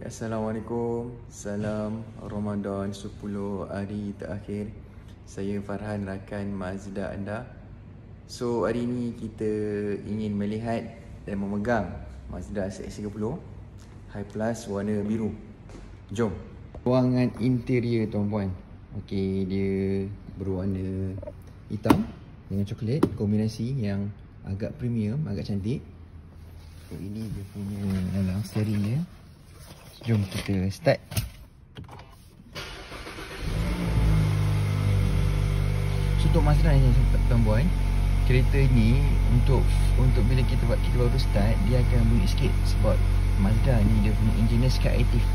Assalamualaikum. Salam Ramadan 10 hari terakhir. Saya Farhan, rakan Mazda anda. So hari ini kita ingin melihat dan memegang Mazda CX-30 High Plus warna biru. Jom. Ruangan interior tuan-puan. Okey, dia berwarna hitam dengan coklat, kombinasi yang agak premium, agak cantik. So ini dia punya dalam steering dia. Jom kita start. So untuk Mazda ni tuan-puan, kereta ni untuk bila kita baru start, dia akan bunyi sikit sebab Mazda ni dia punya enjin sikit aktif.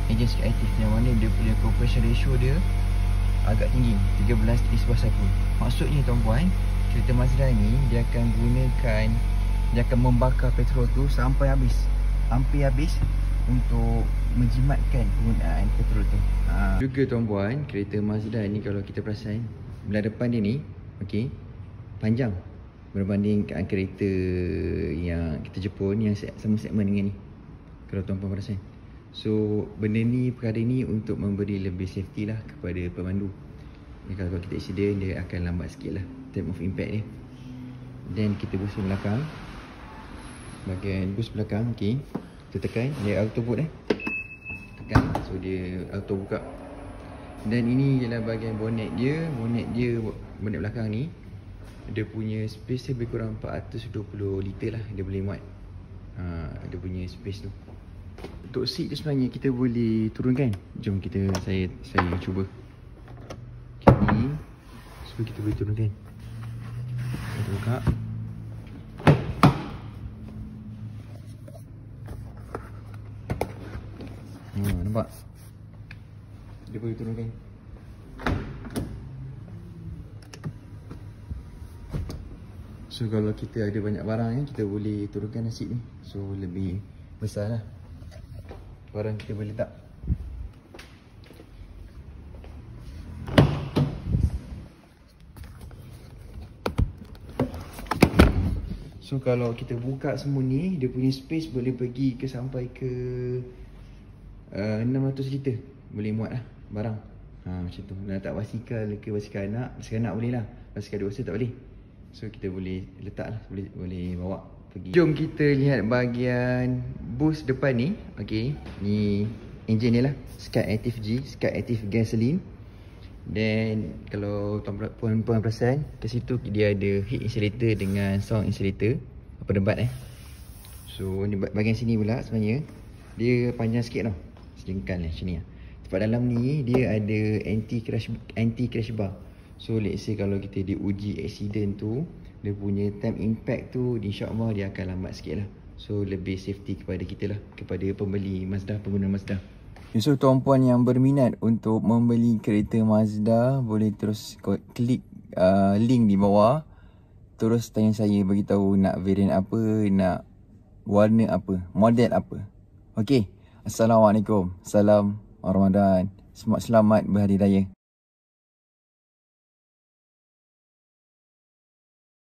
Enjin sikit aktif yang mana dia punya compression ratio dia agak tinggi, 13 is/cycle. Maksudnya tuan-puan, kereta Mazda ni dia akan membakar petrol tu sampai habis. Hampir habis untuk menjimatkan penggunaan petrol tu. Juga tuan-puan, kereta Mazda ni kalau kita perasan, belah depan dia ni okey, panjang berbanding kereta yang kita Jepun yang sama segmen dengan ni. Kalau tuan-puan perasan. So benda ni, perkara ni untuk memberi lebih safety lah kepada pemandu. Kalau kita accident, dia akan lambat sikit lah time of impact dia. Dan kita boost belakang. Bahagian boost belakang, okey, kita tekan, dia auto boot tekan, so dia auto buka. Dan ini ialah bahagian bonnet dia. Bonnet belakang ni dia punya space lebih kurang 420 liter lah dia boleh muat. Dia punya space tu. Untuk seat tu sebenarnya kita boleh turunkan. Jom saya cuba. Okay, ni so kita boleh turunkan. Kita buka. Nampak? Dia boleh turunkan. So kalau kita ada banyak barang kita boleh turunkan seat ni. So lebih besar lah barang kita boleh letak. So kalau kita buka semua ni, dia punya space boleh pergi sampai ke 600 liter. Boleh muat lah barang. Macam tu. Nak letak basikal ke basikal anak. Basikal anak boleh lah, basikal dewasa tak boleh. So kita boleh letak lah, boleh bawa pergi. Jom kita lihat bahagian boost depan ni. Okay, ni enjin dia lah, Skyactiv G, Skyactiv Gasoline. Dan kalau tuan-puan perasan, ke situ dia ada heat insulator dengan sound insulator, pendebat So ni bahagian sini pula sebenarnya dia panjang sikit tau, selingkan macam ni lah. Sebab dalam ni dia ada anti crash bar. So let's say kalau kita diuji accident tu, dia punya time impact tu insyaAllah dia akan lambat sikit lah. So lebih safety kepada kita lah, kepada pembeli Mazda, pengguna Mazda. So tuan-puan yang berminat untuk membeli kereta Mazda, boleh terus klik link di bawah. Terus tanya saya, beritahu nak variant apa, nak warna apa, model apa. Okey, Assalamualaikum. Salam Ramadan. Selamat berhari raya.